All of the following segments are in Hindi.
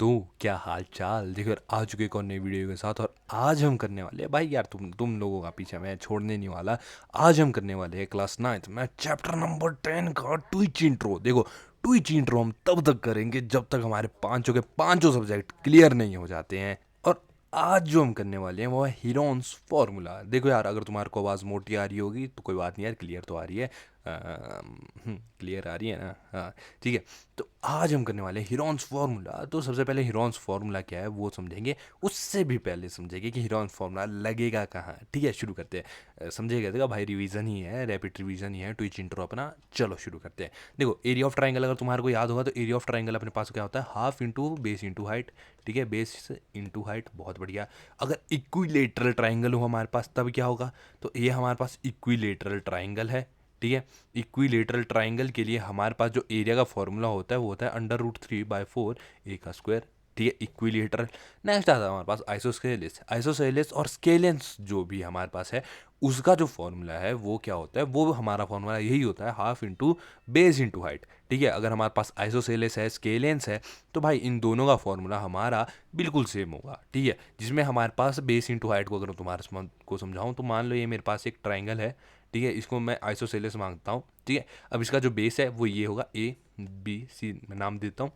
तो क्या हाल चाल। देखो यार, आ चुके एक और नई वीडियो के साथ। और आज हम करने वाले हैं भाई यार, तुम लोगों का पीछे मैं छोड़ने नहीं वाला। आज हम करने वाले हैं क्लास 9th में चैप्टर नंबर 10 का ट्विच इंट्रो। देखो, ट्विच इंट्रो हम तब तक करेंगे जब तक हमारे पांचों के पांचों सब्जेक्ट क्लियर नहीं हो जाते हैं। और आज जो हम करने वाले हैं वो है हीरोन्स फॉर्मूला। देखो यार, अगर तुम्हारे को आवाज़ मोटी आ रही होगी तो कोई बात नहीं यार, क्लियर तो आ रही है। क्लियर आ रही है ना? हाँ, ठीक है। तो आज हम करने वाले हैं हीरोन्स फार्मूला। तो सबसे पहले हीरोन्स फार्मूला क्या है वो समझेंगे। उससे भी पहले समझेंगे कि हीरोन्स फार्मूला लगेगा कहाँ। ठीक है, शुरू करते हैं। समझेगा देखा भाई, रिवीजन ही है, रैपिड रिवीजन ही है ट्विच इंट्रो अपना। चलो शुरू करते हैं। देखो, एरिया ऑफ ट्राइंगल अगर तुम्हारे को याद होगा तो एरिया ऑफ ट्राइंगल अपने पास क्या होता है? Half into base into height. ठीक है, बेस इंटू हाइट, बहुत बढ़िया। अगर इक्विलेटरल ट्राइंगल हो हमारे पास तब क्या होगा? तो ये हमारे पास इक्विलेटरल ट्राइंगल है। ठीक है, इक्विलेटरल ट्राइंगल के लिए हमारे पास जो एरिया का फॉर्मूला होता है वो होता है √3/4 ए का स्क्वायर। ठीक है, इक्विलेटरल। नेक्स्ट आता है हमारे पास आइसोस्केलिस। आइसोसेलिस और स्केलेंस जो भी हमारे पास है उसका जो फॉर्मूला है वो क्या होता है? वो हमारा फॉर्मूला यही होता है, half into base into height. ठीक है, अगर हमारे पास आइसोसेलिस है, स्केलेंस है, तो भाई इन दोनों का फॉर्मूला हमारा बिल्कुल सेम होगा। ठीक है, जिसमें हमारे पास बेस इंटू हाइट को अगर तुम्हारे को समझाऊँ तो मान लो ये मेरे पास एक ट्राइंगल है। ठीक है, इसको मैं आइसोसेलेस मांगता हूँ। ठीक है, अब इसका जो बेस है वो ये होगा, ABC मैं नाम देता हूँ।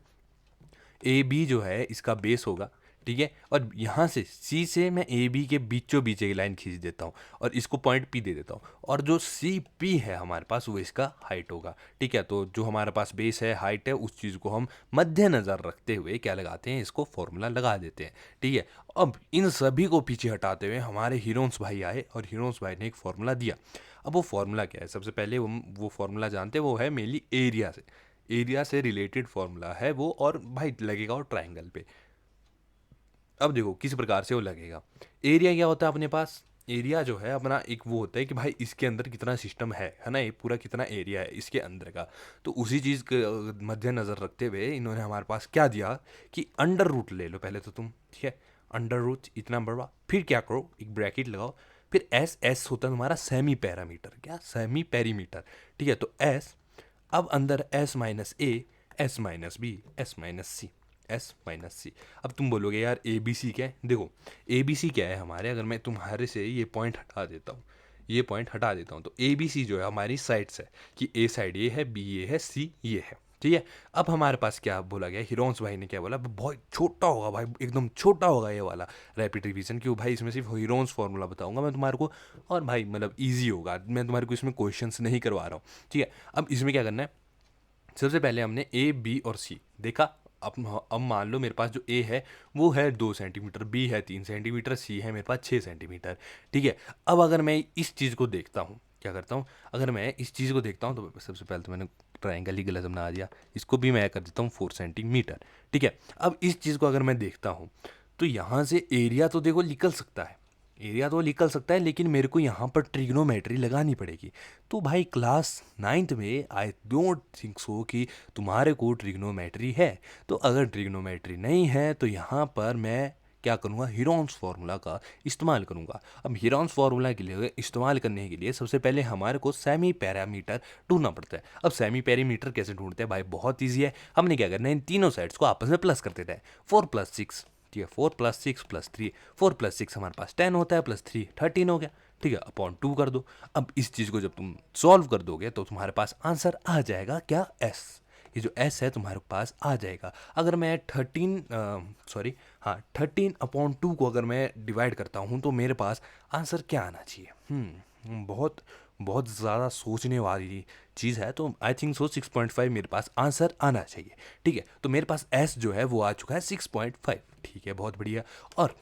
AB जो है इसका बेस होगा। ठीक है, और यहाँ से C से मैं AB के बीचों बीच एक लाइन खींच देता हूँ और इसको पॉइंट P दे देता हूँ। और जो CP है हमारे पास वो इसका हाइट होगा। ठीक है, तो जो हमारे पास बेस है, हाइट है, उस चीज़ को हम मद्देनज़र रखते हुए क्या लगाते हैं? इसको फॉर्मूला लगा देते हैं। ठीक है, अब इन सभी को पीछे हटाते हुए हमारे हीरोन्स भाई आए और हीरोन्स भाई ने एक फॉर्मूला दिया। अब वो फॉर्मूला क्या है? सबसे पहले हम वो फॉर्मूला जानते हैं, वो है मेनली एरिया से। एरिया से रिलेटेड फॉर्मूला है वो, और भाई लगेगा वो ट्राइंगल पे। अब देखो किस प्रकार से वो लगेगा। एरिया क्या होता है अपने पास? एरिया जो है अपना एक वो होता है कि भाई इसके अंदर कितना सिस्टम है ना, ये पूरा कितना एरिया है इसके अंदर का। तो उसी चीज़ के मद्देनज़र रखते हुए इन्होंने हमारे पास क्या दिया कि अंडर रूट ले लो पहले तो तुम। ठीक है, अंडर रूट इतना बड़ा, फिर क्या करो, एक ब्रैकेट लगाओ। फिर एस होता है तुम्हारा सेमी पैरामीटर। क्या? Semi perimeter. ठीक है, तो एस, अब अंदर S-A, S-B, S-C, S-C। अब तुम बोलोगे यार ABC क्या है? देखो, ABC क्या है हमारे, अगर मैं तुम्हारे से ये पॉइंट हटा देता हूँ, ये पॉइंट हटा देता हूँ, तो ABC जो है हमारी साइड्स है कि A साइड ये है, B ये है, C ये है। ठीक है, अब हमारे पास क्या बोला गया, हिरोन्स भाई ने क्या बोला? बहुत छोटा होगा भाई, एकदम छोटा होगा ये वाला रैपिड रिवीजन। क्यों भाई? इसमें सिर्फ हिरोन्स फॉर्मूला बताऊंगा मैं तुम्हारे को, और भाई मतलब इजी होगा, मैं तुम्हारे को इसमें क्वेश्चंस नहीं करवा रहा हूँ। ठीक है, अब इसमें क्या करना है? सबसे पहले हमने A, B और C देखा। अब मान लो मेरे पास जो A है वो है 2 सेंटीमीटर, B है 3 सेंटीमीटर, C है मेरे पास 6 सेंटीमीटर। ठीक है, अब अगर मैं इस चीज़ को देखता हूँ, क्या करता हूँ? अगर मैं इस चीज़ को देखता हूँ तो सबसे पहले तो मैंने ट्राइंगल ही गलत बना दिया, इसको भी मैं कर देता हूँ 4 सेंटीमीटर। ठीक है, अब इस चीज़ को अगर मैं देखता हूँ तो यहाँ से एरिया तो देखो निकल सकता है, एरिया तो निकल सकता है, लेकिन मेरे को यहाँ पर ट्रिग्नोमेट्री लगानी पड़ेगी। तो भाई क्लास 9th में आई डोंट थिंक सो कि तुम्हारे को ट्रिग्नोमेट्री है। तो अगर ट्रिग्नोमेट्री नहीं है तो यहाँ पर मैं क्या करूँगा? हीरोन्स फार्मूला का इस्तेमाल करूँगा। अब हीरोन्स फार्मूला के लिए इस्तेमाल करने के लिए सबसे पहले हमारे को सेमी पैरामीटर ढूंढना पड़ता है। अब सेमी पैरामीटर कैसे ढूंढते हैं भाई? बहुत ईजी है। हमने क्या करना है, इन तीनों साइड्स को आपस में प्लस कर देता है। 4+6, ठीक है, 4+6+3, 4+6 हमारे पास 10 होता है, +3 13 हो गया। ठीक है, अपॉन 2 कर दो। अब इस चीज़ को जब तुम सॉल्व कर दोगे तो तुम्हारे पास आंसर आ जाएगा क्या? S। ये जो S है तुम्हारे पास आ जाएगा। अगर मैं 13/2 को अगर मैं डिवाइड करता हूँ तो मेरे पास आंसर क्या आना चाहिए? बहुत बहुत ज़्यादा सोचने वाली चीज़ है, तो आई थिंक सो 6.5 मेरे पास आंसर आना चाहिए। ठीक है, तो मेरे पास S जो है वो आ चुका है 6.5। ठीक है, बहुत बढ़िया। और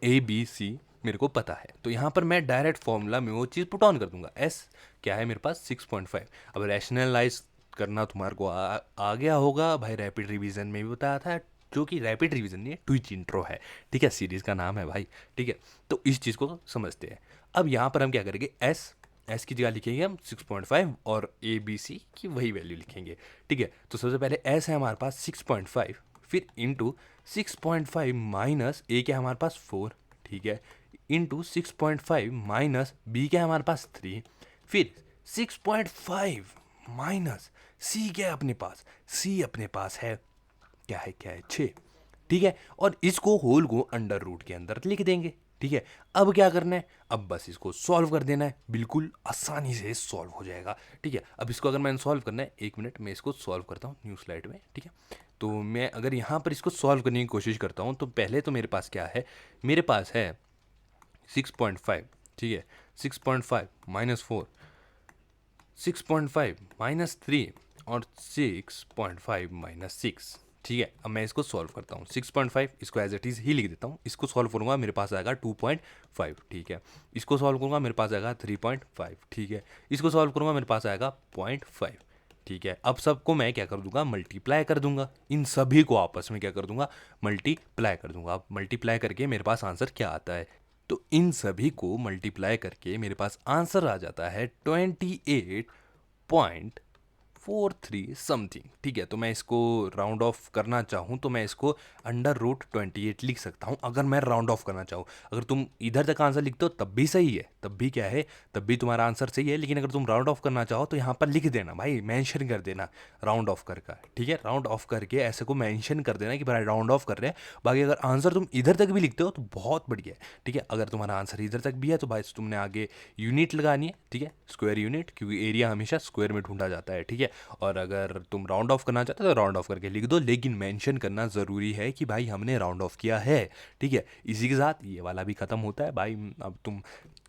ABC मेरे को पता है, तो यहाँ पर मैं डायरेक्ट फॉर्मूला में वो चीज़ पुट ऑन कर दूंगा। S क्या है मेरे पास? 6.5। अब रैशनलाइज करना तुम्हारे को आ गया होगा भाई, रैपिड रिवीजन में भी बताया था, जो कि रैपिड रिवीजन नहीं है, ट्विच इंट्रो है। ठीक है, सीरीज का नाम है भाई। ठीक है, तो इस चीज़ को समझते हैं। अब यहाँ पर हम क्या करेंगे? एस की जगह लिखेंगे हम 6.5 और ABC की वही वैल्यू लिखेंगे। ठीक है, तो सबसे पहले S है हमारे पास 6.5, फिर इंटू 6.5 माइनस A क्या है हमारे पास 4। ठीक है, इंटू 6.5 माइनस B क्या है हमारे पास 3, फिर 6.5 माइनस C क्या है अपने पास? C अपने पास है क्या है 6। ठीक है, और इसको होल को अंडर रूट के अंदर लिख देंगे। ठीक है, अब क्या करना है, अब बस इसको सॉल्व कर देना है, बिल्कुल आसानी से सॉल्व हो जाएगा। ठीक है, अब इसको अगर मैंने सॉल्व करना है, 1 मिनट मैं इसको सॉल्व करता हूँ न्यू स्लाइड में। ठीक है, तो मैं अगर यहाँ पर इसको सॉल्व करने की कोशिश करता हूँ तो पहले तो मेरे पास क्या है, मेरे पास है 6.5। ठीक है, 6.5 -4, 6.5 -3 और 6.5 -6। ठीक है, अब मैं इसको सॉल्व करता हूँ। 6.5 इसको एज इट इज़ ही लिख देता हूँ, इसको सॉल्व करूँगा मेरे पास आएगा 2.5। ठीक है, इसको सॉल्व करूँगा मेरे पास आएगा 3.5। ठीक है, इसको सॉल्व करूँगा मेरे पास आएगा 0.5। ठीक है, अब सबको मैं क्या कर दूंगा, मल्टीप्लाई कर दूंगा, इन सभी को आपस में क्या कर दूंगा, मल्टीप्लाई कर दूंगा। अब मल्टीप्लाई करके मेरे पास आंसर क्या आता है, तो इन सभी को मल्टीप्लाई करके मेरे पास आंसर आ जाता है 28.43 समथिंग। ठीक है, तो मैं इसको राउंड ऑफ करना चाहूँ तो मैं इसको अंडर रूट 28 लिख सकता हूँ, अगर मैं राउंड ऑफ करना चाहूँ। अगर तुम इधर तक आंसर लिखते हो तब भी सही है, तब भी क्या है, तब भी तुम्हारा आंसर सही है। लेकिन अगर तुम राउंड ऑफ करना चाहो तो यहाँ पर लिख देना भाई, मेंशन कर देना राउंड ऑफ करके। ठीक है, राउंड ऑफ करके ऐसे को मेंशन कर देना कि भाई राउंड ऑफ कर रहे हैं। बाकी अगर आंसर तुम इधर तक भी लिखते हो तो बहुत बढ़िया है। ठीक है, अगर तुम्हारा आंसर इधर तक भी है तो भाई तुमने आगे यूनिट लगानी है। ठीक है, स्क्वायर यूनिट, क्योंकि एरिया हमेशा स्क्वायर में ढूंढा जाता है। ठीक है, और अगर तुम राउंड ऑफ करना चाहते हो तो राउंड ऑफ करके लिख दो, लेकिन मेंशन करना ज़रूरी है कि भाई हमने राउंड ऑफ किया है। ठीक है, इसी के साथ ये वाला भी ख़त्म होता है भाई। अब तुम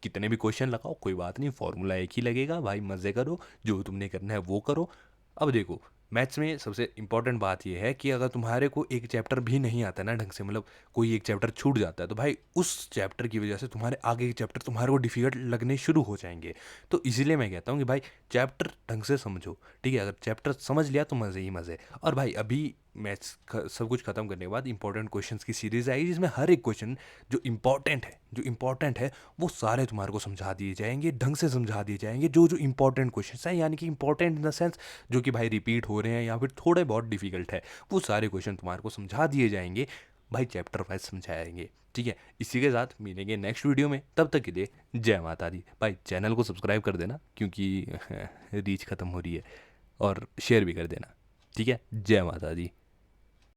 कितने भी क्वेश्चन लगाओ कोई बात नहीं, फॉर्मूला एक ही लगेगा भाई, मज़े करो, जो तुमने करना है वो करो। अब देखो, मैथ्स में सबसे इंपॉर्टेंट बात यह है कि अगर तुम्हारे को एक चैप्टर भी नहीं आता ना ढंग से, मतलब कोई एक चैप्टर छूट जाता है, तो भाई उस चैप्टर की वजह से तुम्हारे आगे के चैप्टर तुम्हारे को डिफिकल्ट लगने शुरू हो जाएंगे। तो इसीलिए मैं कहता हूँ कि भाई चैप्टर ढंग से समझो। ठीक है, अगर चैप्टर समझ लिया तो मज़े ही मज़े। और भाई अभी मैथ्स सब कुछ खत्म करने के बाद इंपॉर्टेंट क्वेश्चंस की सीरीज़ आएगी, जिसमें हर एक क्वेश्चन जो इंपॉर्टेंट है वो सारे तुम्हारे को समझा दिए जाएंगे, ढंग से समझा दिए जाएंगे। जो जो इंपॉर्टेंट क्वेश्चंस हैं, यानी कि इंपॉर्टेंट इन द सेंस जो कि भाई रिपीट हो रहे हैं या फिर थोड़े बहुत डिफिकल्ट है, वो सारे क्वेश्चन तुम्हारे को समझा दिए जाएंगे भाई, चैप्टर वाइज समझाएंगे। ठीक है, इसी के साथ मिलेंगे नेक्स्ट वीडियो में, तब तक के लिए जय माता दी। भाई चैनल को सब्सक्राइब कर देना क्योंकि रीच ख़त्म हो रही है, और शेयर भी कर देना। ठीक है, जय माता दी।